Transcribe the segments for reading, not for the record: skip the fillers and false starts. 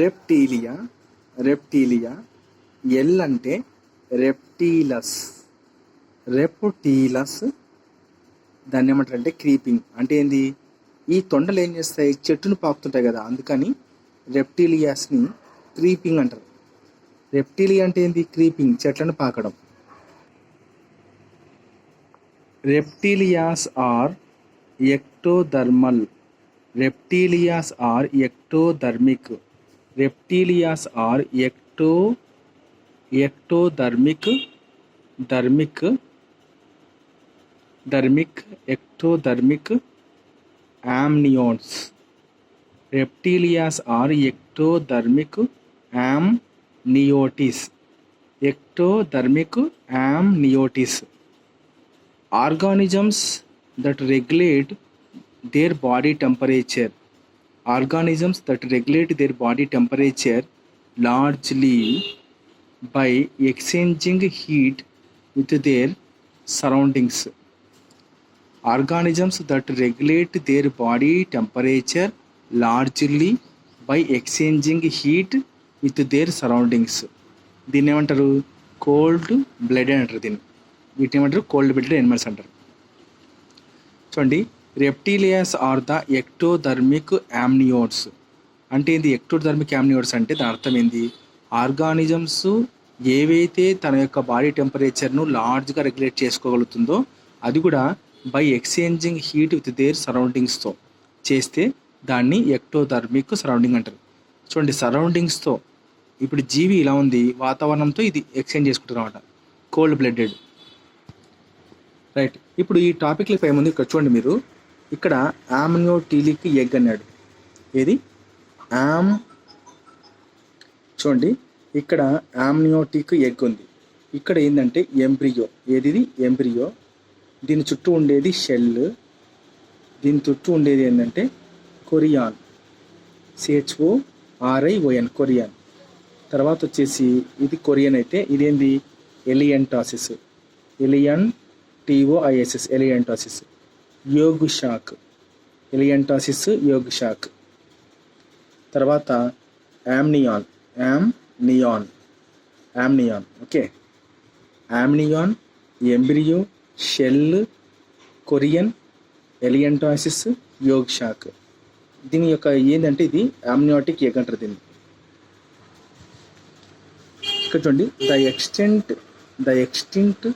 రెప్టీలియా, రెప్టీలియా. L అంటే రెప్టీలస్, రెప్టీలస్. దాన్ని ఏమంటారంటే క్రీపింగ్. అంటే ఏంది, ఈ తొండలు ఏం చేస్తాయి, చెట్టును పాకుతుంటాయి కదా, అందుకని రెప్టీలియాస్ని క్రీపింగ్ అంటారు. రెప్టీలియా అంటే ఏంది, క్రీపింగ్, చెట్లను పాకడం. Reptilias are ectothermal. Reptilias are ectothermic. Reptilias are ectothermic, ectothermic amniotes. Reptilias are ectothermic amniotes. Ectothermic amniotes. Organisms that regulate their body temperature. Organisms that regulate their body temperature largely by exchanging heat with their surroundings. Organisms that regulate their body temperature largely by exchanging heat with their surroundings. దీన్ని ఏమంటారు, cold blooded అంటారు. వీటిని ఏమంటారు, cold blooded animals అంటారు. చూడండి, రెప్టీలియాస్ are the ఎక్టోథర్మిక్ యామ్నియోట్స్. అంటే ఏంది ఎక్టోథర్మిక్ యామ్నియోట్స్ అంటే, దాని అర్థం ఏంది, ఆర్గానిజమ్స్ ఏవైతే తన యొక్క బాడీ టెంపరేచర్ను లార్జ్గా రెగ్యులేట్ చేసుకోగలుగుతుందో అది కూడా by exchanging heat with their సరౌండింగ్స్తో చేస్తే దాన్ని ఎక్టోథర్మిక్ సరౌండింగ్ అంటారు. చూడండి, సరౌండింగ్స్తో ఇప్పుడు జీవి ఇలా ఉంది, వాతావరణంతో ఇది ఎక్స్చేంజ్ చేసుకుంటారు అనమాట, కోల్డ్ బ్లడెడ్. రైట్. ఇప్పుడు ఈ టాపిక్లకి పై ముందు ఇక్కడ చూడండి, మీరు ఇక్కడ ఆమ్నియోటిలిక్ ఎగ్ అన్నాడు. ఏది చూడండి, ఇక్కడ ఆమ్నియోటిక్ ఎగ్ ఉంది. ఇక్కడ ఏంటంటే ఎంబ్రియో. ఏది ఎంబ్రియో. దీని చుట్టూ ఉండేది షెల్. దీని చుట్టూ ఉండేది ఏంటంటే కొరియాన్, CHORION, కొరియాన్. తర్వాత వచ్చేసి ఇది కొరియన్ అయితే ఇదేంది allantois, ELIANTOISIS, allantois. Yolk sac, allantois yolk sac. తర్వాత amnion, okay. Amnion, embryo, shell, chorion, allantois, yolk sac. దీని యొక్క ఏంటంటే ఇది ఆమ్నియోటిక్ ఎగ్ అంటారు దీన్ని. ఇక్కడ చూడండి, the extinct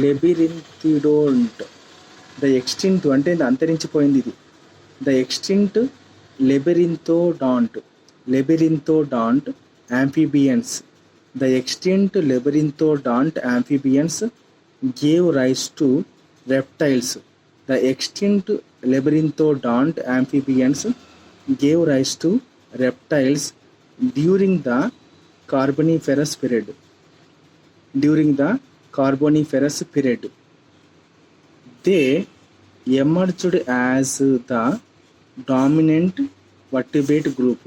labyrinthodont. The extinct అంటే అంతరించిపోయింది ఇది. The extinct labyrinthodont amphibians. The extinct labyrinthodont amphibians gave rise to reptiles. The extinct labyrinthodont amphibians gave rise to reptiles during the Carboniferous period. They emerged as the dominant vertebrate group.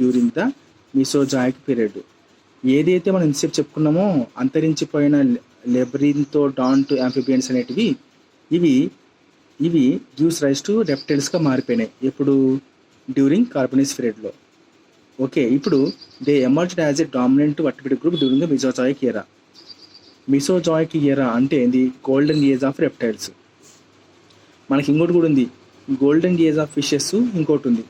During the Mesozoic period. ఏదైతే మనం ఇంతసేపు చెప్పుకున్నామో అంతరించిపోయిన లెబరింథోడాంట్ amphibians అనేటివి ఇవి gives rise to రెప్టైల్స్గా మారిపోయినాయి. ఎప్పుడు, during కార్బోనిఫరస్ పీరియడ్లో. Okay. ఇప్పుడు they emerged as a dominant vertebrate group during the Mesozoic era. Mesozoic era అంటే ఏంది, గోల్డెన్ ఏజ్ ఆఫ్ రెప్టైల్స్. మనకి ఇంకోటి కూడా ఉంది, గోల్డెన్ ఏజ్ ఆఫ్ ఫిషెస్ ఇంకోటి ఉంది.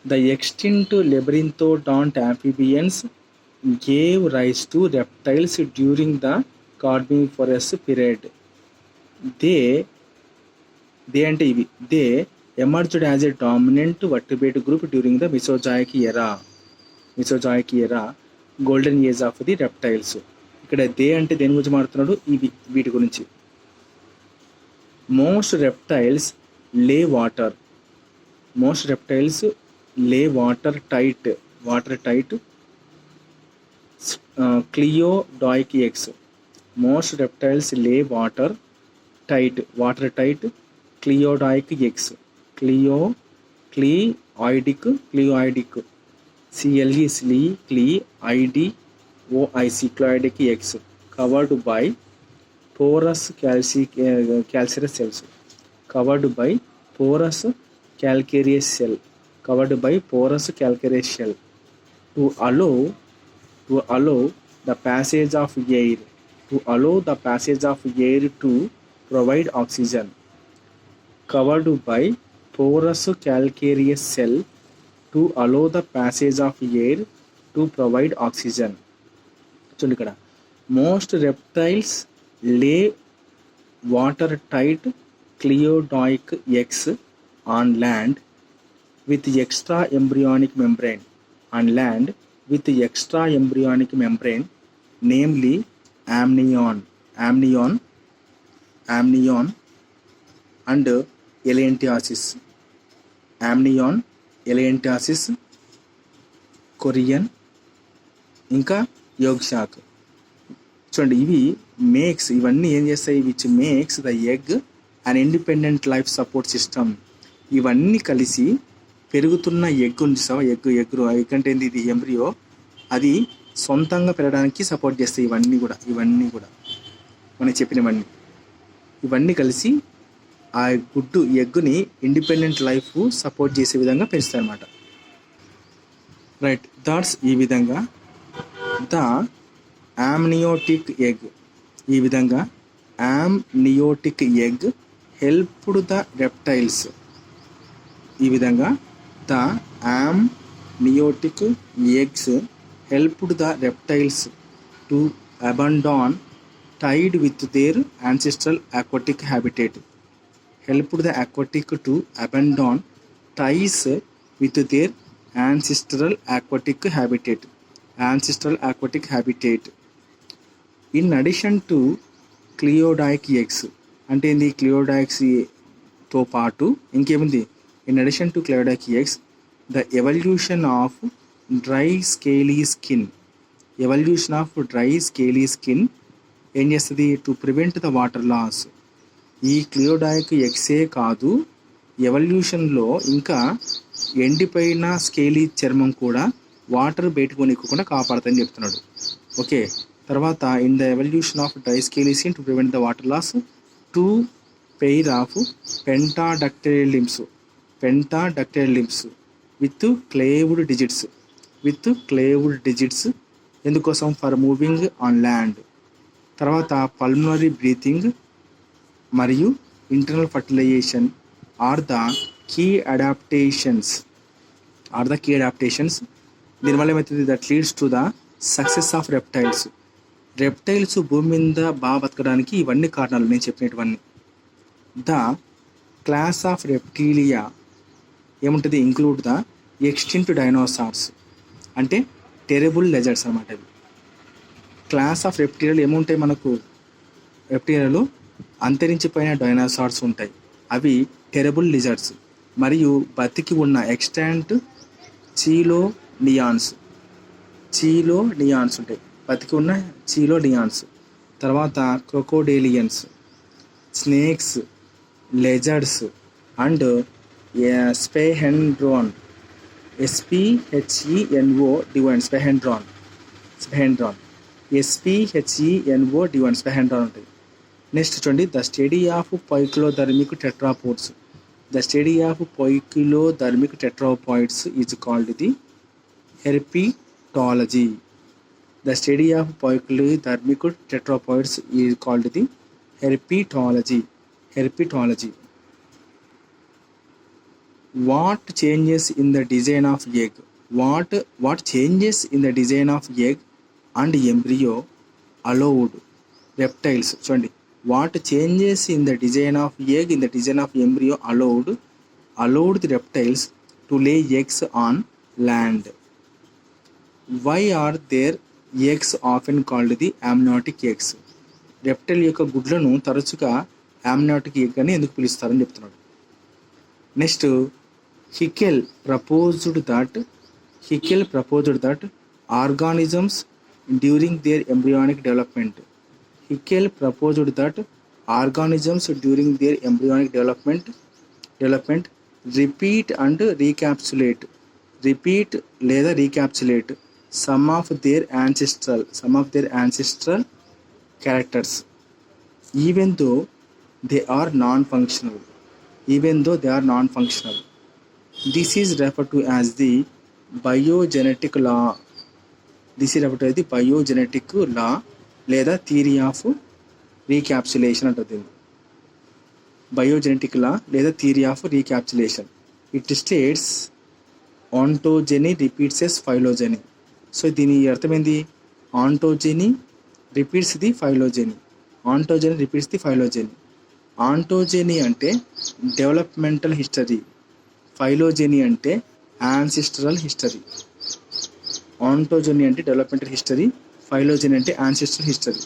The extinct labyrinthodont amphibians gave rise to reptiles during the Carboniferous period. They emerged as a dominant vertebrate group during the Mesozoic era, golden age of the reptiles. ఇక్కడ they అంటే దేని గురించి మాట్లాడుతున్నాడు, వీటి గురించి. Most reptiles lay water tight cleodoic eggs. Most reptiles lay water tight cleodoic eggs. Cleoidic cleoidic eggs covered by porous calcareous cells. covered by porous calcareous shell, covered by porous calcareous shell to allow the passage of air, to allow the passage of air to provide oxygen, covered by porous calcareous shell to allow the passage of air to provide oxygen. చూడండి ఇక్కడ most reptiles lay watertight cleidoic eggs on land with extra embryonic membrane, on land with extra embryonic membrane, namely amnion and elentiasis, amnion, elentiasis, Korean ఇంకా Yog shock. చూడండి ఇవి makes, ఇవన్నీ ఏం చేస్తాయి, which makes the egg and independent life support system. ఇవన్నీ కలిసి పెరుగుతున్న egg ఉంది సార్, ఎగ్ అంటే ఏంది, ఇది ఎంబ్రియో, అది సొంతంగా పెరగడానికి సపోర్ట్ చేస్తాయి. ఇవన్నీ కూడా మనం చెప్పినవన్నీ, ఇవన్నీ కలిసి ఆ ఎగ్గుని ఇండిపెండెంట్ లైఫ్ సపోర్ట్ చేసే విధంగా పెంచుతాయి అన్నమాట. రైట్, దాట్స్ ఈ విధంగా ద ఆమ్నియోటిక్ ఎగ్, ఈ విధంగా amniotic egg helped the reptiles, ఈ విధంగా the amniotic eggs helped the reptiles to abandon tied with their ancestral aquatic habitat, helped the aquatic to abandon ties with their ancestral aquatic habitat. In addition to cleidoic eggs, అంటే ఏంది, క్లియోడాయిక్స్తో పాటు ఇంకేముంది, in addition to cleodolic eggs, the evolution of dry scaly skin ఏం చేస్తుంది, to prevent the water loss. ఈ cleidoic ఎగ్సే కాదు, ఎవల్యూషన్లో ఇంకా ఎండిపోయిన స్కేలీ చర్మం కూడా వాటర్ బయటకు కొనివ్వకుండా కాపాడుతుందని చెప్తున్నాడు. ఓకే, తర్వాత in the evolution of dry scaly skin to prevent the water loss, 2 pair of pentadactyl limbs with claved digits, ఎందుకోసం, ఫర్ మూవింగ్ ఆన్ ల్యాండ్. తర్వాత పల్మనరీ బ్రీతింగ్ మరియు internal fertilization are the key adaptations. దీనివల్ల ఏమవుతుంది, that leads to the success of reptiles భూమి మీద బాగా బతకడానికి ఇవన్నీ కారణాలు నేను చెప్పినటువన్నీ. ద క్లాస్ ఆఫ్ రెప్టీలియా ఏముంటుంది, ఇంక్లూడ్ ద ఎక్స్టింక్ట్ డైనోసార్స్, అంటే టెరబుల్ లెజర్డ్స్ అన్నమాట. అవి క్లాస్ ఆఫ్ రెప్టీలియాలు ఏముంటాయి, మనకు రెప్టీలియాలు అంతరించిపోయిన డైనోసార్స్ ఉంటాయి, అవి టెరబుల్ లిజర్డ్స్. మరియు బతికి ఉన్న ఎక్స్టాంట్ చీలోనియాన్స్ ఉంటాయి, బతికి ఉన్న చీలోనియాన్స్. తర్వాత క్రొకోడేలియన్స్, స్నేక్స్, లెజర్డ్స్ అండ్ స్పెహెండ్రాన్, స్పెహెండ్రాన్ ఉంటుంది. నెక్స్ట్ చూడండి, the study of poikilothermic tetrapods. The study of poikilothermic tetrapods is called the herpetology. The study of poikilothermic tetrapods is called the herpetology. What changes in the design of egg? What changes in the design of egg and embryo allowed reptiles? చూడండి, what changes in the design of egg, in the design of embryo allowed the reptiles to lay eggs on land. Why are their eggs often called the amniotic eggs? Reptile యొక్క గుడ్లను తరచుగా amniotic egg అని ఎందుకు పిలుస్తారని చెప్తున్నాడు. Next, Haeckel proposed that organisms during their embryonic development repeat లేదా recapitulate some of their ancestral characters even though they are non-functional. even though they are non-functional. This is referred to as the biogenetic law. This is referred to as the biogenetic law లేదా theory of recapitulation అంటుంది. Biogenetic law లేదా theory of recapitulation. It states ontogeny repeats as phylogeny. So దీని అర్థం ఏంది? Ontogeny repeats the phylogeny. Ontogeny repeats the phylogeny. Ontogeny అంటే developmental history, ఫైలోజెనీ అంటే యాన్సిస్టరల్ history. ఆంటోజెనీ అంటే developmental history, ఫైలోజెనీ అంటే యాన్సిస్టరల్ హిస్టరీ.